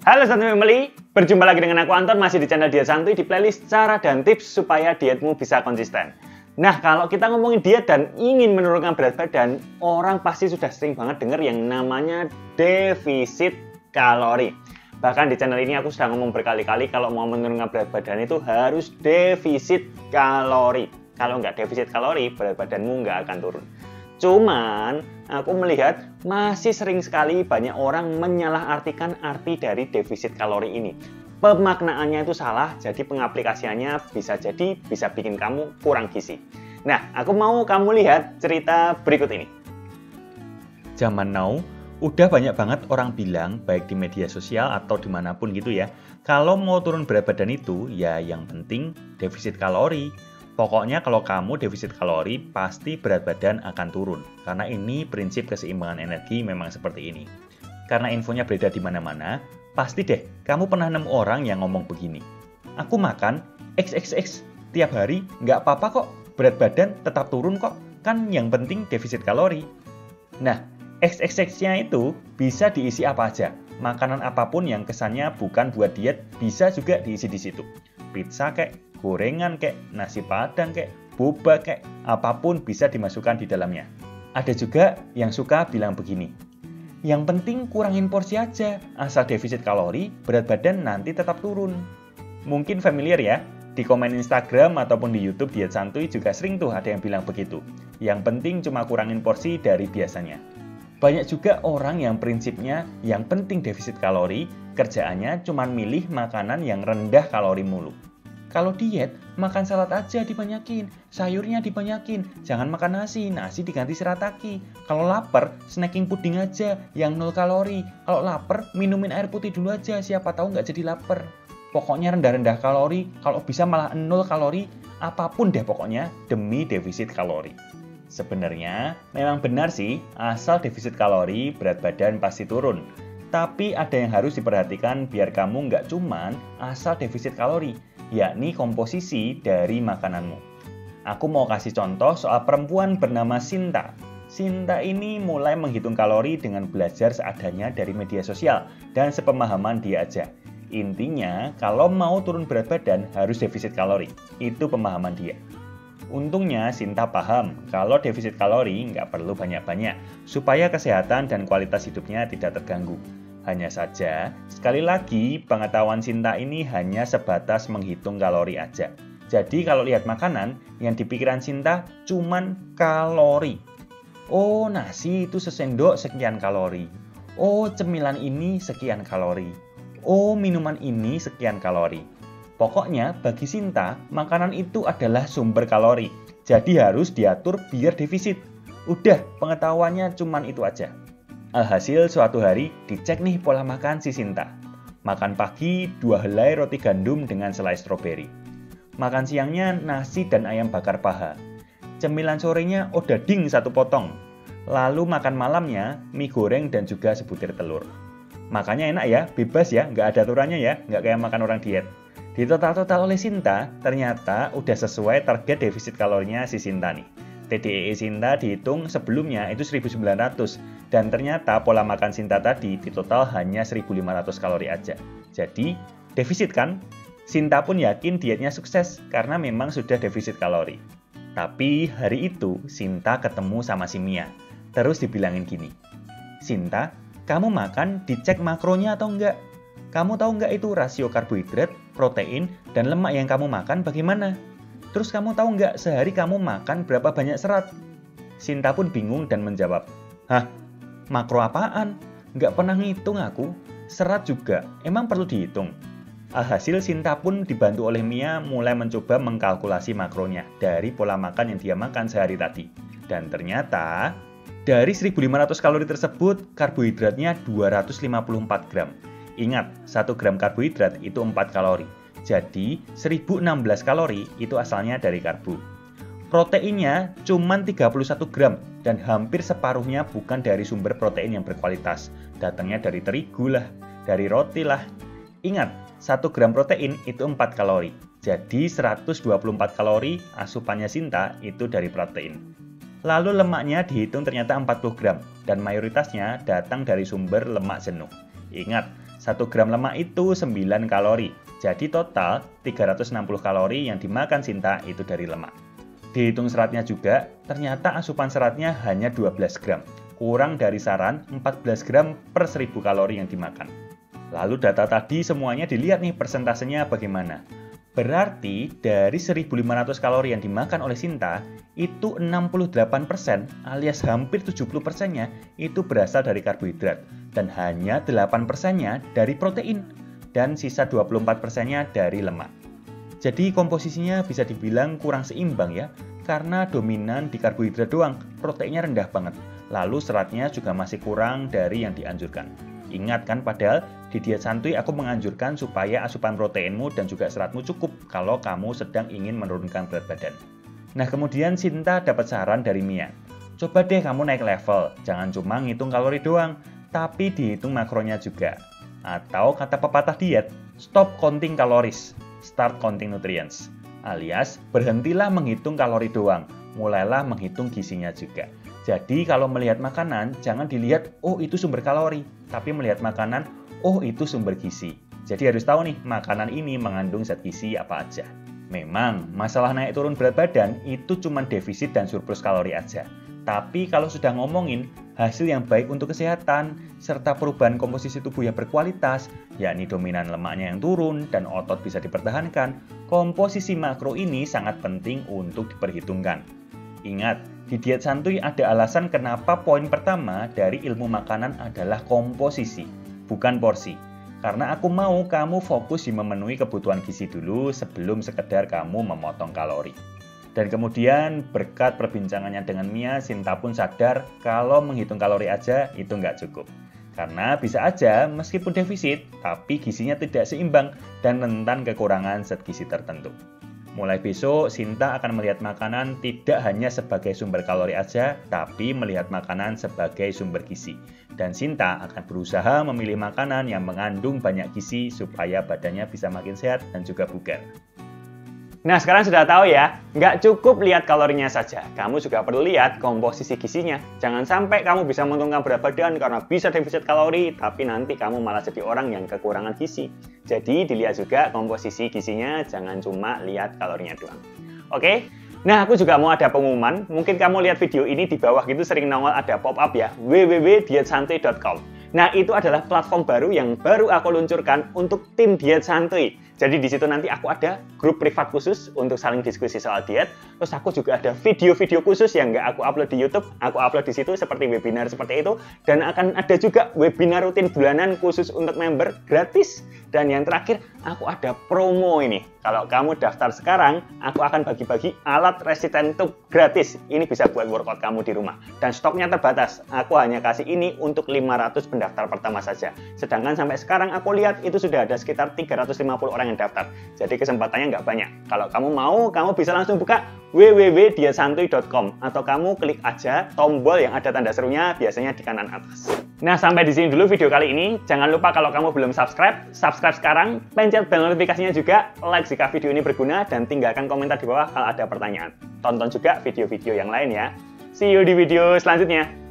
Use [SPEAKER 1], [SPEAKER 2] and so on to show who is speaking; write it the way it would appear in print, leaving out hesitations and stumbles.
[SPEAKER 1] Halo Santuy Family, berjumpa lagi dengan aku Anton, masih di channel Diet Santuy di playlist cara dan tips supaya dietmu bisa konsisten. Nah, kalau kita ngomongin diet dan ingin menurunkan berat badan, orang pasti sudah sering banget dengar yang namanya defisit kalori. Bahkan di channel ini aku sudah ngomong berkali-kali kalau mau menurunkan berat badan itu harus defisit kalori. Kalau nggak defisit kalori, berat badanmu nggak akan turun. Cuman, aku melihat masih sering sekali banyak orang menyalahartikan arti dari defisit kalori ini. Pemaknaannya itu salah, jadi pengaplikasiannya bisa bikin kamu kurang gizi. Nah, aku mau kamu lihat cerita berikut ini.
[SPEAKER 2] Zaman now, udah banyak banget orang bilang, baik di media sosial atau dimanapun gitu ya, kalau mau turun berat badan itu, ya yang penting defisit kalori. Pokoknya kalau kamu defisit kalori, pasti berat badan akan turun. Karena ini prinsip keseimbangan energi memang seperti ini. Karena infonya beredar di mana-mana, pasti deh kamu pernah nemu orang yang ngomong begini. Aku makan XXX tiap hari, nggak apa-apa kok, berat badan tetap turun kok. Kan yang penting defisit kalori. Nah, XXX-nya itu bisa diisi apa aja. Makanan apapun yang kesannya bukan buat diet, bisa juga diisi di situ. Pizza kek, gorengan kek, nasi padang kek, boba kek, apapun bisa dimasukkan di dalamnya. Ada juga yang suka bilang begini, yang penting kurangin porsi aja, asal defisit kalori, berat badan nanti tetap turun. Mungkin familiar ya, di komen Instagram ataupun di YouTube Diet Santuy juga sering tuh ada yang bilang begitu. Yang penting cuma kurangin porsi dari biasanya. Banyak juga orang yang prinsipnya yang penting defisit kalori, kerjaannya cuma milih makanan yang rendah kalori mulu. Kalau diet, makan salad aja dibanyakin, sayurnya dibanyakin, jangan makan nasi diganti shirataki. Kalau lapar, snacking puding aja yang 0 kalori. Kalau lapar, minumin air putih dulu aja, siapa tahu nggak jadi lapar. Pokoknya rendah-rendah kalori, kalau bisa malah 0 kalori, apapun deh pokoknya demi defisit kalori. Sebenarnya, memang benar sih, asal defisit kalori, berat badan pasti turun. Tapi ada yang harus diperhatikan biar kamu nggak cuman asal defisit kalori, yakni komposisi dari makananmu. Aku mau kasih contoh soal perempuan bernama Sinta. Sinta ini mulai menghitung kalori dengan belajar seadanya dari media sosial dan sepemahaman dia aja. Intinya, kalau mau turun berat badan harus defisit kalori. Itu pemahaman dia. Untungnya Sinta paham kalau defisit kalori nggak perlu banyak-banyak supaya kesehatan dan kualitas hidupnya tidak terganggu. Hanya saja, sekali lagi pengetahuan Sinta ini hanya sebatas menghitung kalori aja. Jadi kalau lihat makanan, yang dipikiran Sinta cuman kalori. Oh, nasi itu sesendok sekian kalori. Oh, cemilan ini sekian kalori. Oh, minuman ini sekian kalori. Pokoknya bagi Sinta, makanan itu adalah sumber kalori. Jadi harus diatur biar defisit. Udah, pengetahuannya cuman itu aja. Alhasil suatu hari dicek nih pola makan si Sinta. Makan pagi 2 helai roti gandum dengan selai stroberi. Makan siangnya nasi dan ayam bakar paha. Cemilan sorenya odading 1 potong. Lalu makan malamnya mie goreng dan juga sebutir telur. Makannya enak ya, bebas ya, nggak ada aturannya ya, nggak kayak makan orang diet. Di total oleh Sinta, ternyata udah sesuai target defisit kalorinya si Sinta nih. TDEE Sinta dihitung sebelumnya itu 1900 dan ternyata pola makan Sinta tadi di total hanya 1500 kalori aja. Jadi, defisit kan? Sinta pun yakin dietnya sukses karena memang sudah defisit kalori. Tapi hari itu Sinta ketemu sama si Mia. Terus dibilangin gini, Sinta, kamu makan dicek makronya atau enggak? Kamu tahu nggak itu rasio karbohidrat, protein, dan lemak yang kamu makan bagaimana? Terus kamu tahu nggak sehari kamu makan berapa banyak serat? Sinta pun bingung dan menjawab, hah? Makro apaan? Nggak pernah ngitung aku. Serat juga, emang perlu dihitung? Alhasil Sinta pun dibantu oleh Mia mulai mencoba mengkalkulasi makronya dari pola makan yang dia makan sehari tadi. Dan ternyata, dari 1500 kalori tersebut, karbohidratnya 254 gram. Ingat, 1 gram karbohidrat itu 4 kalori. Jadi, 1016 kalori itu asalnya dari karbo. Proteinnya cuma 31 gram dan hampir separuhnya bukan dari sumber protein yang berkualitas. Datangnya dari terigu lah, dari roti lah. Ingat, 1 gram protein itu 4 kalori. Jadi, 124 kalori asupannya Sinta itu dari protein. Lalu lemaknya dihitung ternyata 40 gram dan mayoritasnya datang dari sumber lemak jenuh. Ingat, 1 gram lemak itu 9 kalori. Jadi total 360 kalori yang dimakan Sinta itu dari lemak. Dihitung seratnya juga, ternyata asupan seratnya hanya 12 gram. Kurang dari saran 14 gram per 1000 kalori yang dimakan. Lalu data tadi semuanya dilihat nih persentasenya bagaimana. Berarti dari 1500 kalori yang dimakan oleh Sinta, itu 68% alias hampir 70%-nya itu berasal dari karbohidrat. Dan hanya 8%-nya dari protein. Dan sisa 24%-nya dari lemak. Jadi komposisinya bisa dibilang kurang seimbang ya, karena dominan di karbohidrat doang, proteinnya rendah banget. Lalu seratnya juga masih kurang dari yang dianjurkan. Ingat kan, padahal di diet santuy aku menganjurkan supaya asupan proteinmu dan juga seratmu cukup kalau kamu sedang ingin menurunkan berat badan. Nah kemudian Sinta dapat saran dari Mia. Coba deh kamu naik level, jangan cuma ngitung kalori doang, tapi dihitung makronya juga. Atau kata pepatah diet, stop counting calories, start counting nutrients. Alias, berhentilah menghitung kalori doang, mulailah menghitung gizinya juga. Jadi kalau melihat makanan, jangan dilihat, oh itu sumber kalori, tapi melihat makanan, oh itu sumber gizi. Jadi harus tahu nih, makanan ini mengandung zat gizi apa aja. Memang, masalah naik turun berat badan itu cuma defisit dan surplus kalori aja. Tapi kalau sudah ngomongin hasil yang baik untuk kesehatan, serta perubahan komposisi tubuh yang berkualitas, yakni dominan lemaknya yang turun dan otot bisa dipertahankan, komposisi makro ini sangat penting untuk diperhitungkan. Ingat, di diet santuy ada alasan kenapa poin pertama dari ilmu makanan adalah komposisi, bukan porsi. Karena aku mau kamu fokus di memenuhi kebutuhan gizi dulu sebelum sekedar kamu memotong kalori. Dan kemudian berkat perbincangannya dengan Mia, Sinta pun sadar kalau menghitung kalori aja itu nggak cukup. Karena bisa aja meskipun defisit, tapi gizinya tidak seimbang dan rentan kekurangan zat gizi tertentu. Mulai besok, Sinta akan melihat makanan tidak hanya sebagai sumber kalori aja, tapi melihat makanan sebagai sumber gizi. Dan Sinta akan berusaha memilih makanan yang mengandung banyak gizi supaya badannya bisa makin sehat dan juga bugar.
[SPEAKER 1] Nah sekarang sudah tahu ya, nggak cukup lihat kalorinya saja, kamu juga perlu lihat komposisi gizinya. Jangan sampai kamu bisa menurunkan berat badan karena bisa defisit kalori, tapi nanti kamu malah jadi orang yang kekurangan gizi. Jadi dilihat juga komposisi gizinya, jangan cuma lihat kalorinya doang. Oke? Nah aku juga mau ada pengumuman, mungkin kamu lihat video ini di bawah gitu sering nongol ada pop-up ya, www.dietsantuy.com. Nah itu adalah platform baru yang baru aku luncurkan untuk tim diet santuy. Jadi di situ nanti aku ada grup privat khusus untuk saling diskusi soal diet. Terus aku juga ada video-video khusus yang nggak aku upload di YouTube, aku upload di situ seperti webinar seperti itu. Dan akan ada juga webinar rutin bulanan khusus untuk member gratis. Dan yang terakhir, aku ada promo ini. Kalau kamu daftar sekarang, aku akan bagi-bagi alat resisten tube gratis. Ini bisa buat workout kamu di rumah. Dan stoknya terbatas. Aku hanya kasih ini untuk 500 pendaftar pertama saja. Sedangkan sampai sekarang aku lihat itu sudah ada sekitar 350 orang yang daftar. Jadi kesempatannya nggak banyak. Kalau kamu mau, kamu bisa langsung buka www.dietsantuy.com atau kamu klik aja tombol yang ada tanda serunya biasanya di kanan atas. Nah, sampai di sini dulu video kali ini. Jangan lupa kalau kamu belum subscribe sekarang, pencet bel notifikasinya juga, like jika video ini berguna, dan tinggalkan komentar di bawah kalau ada pertanyaan. Tonton juga video-video yang lain ya. See you di video selanjutnya.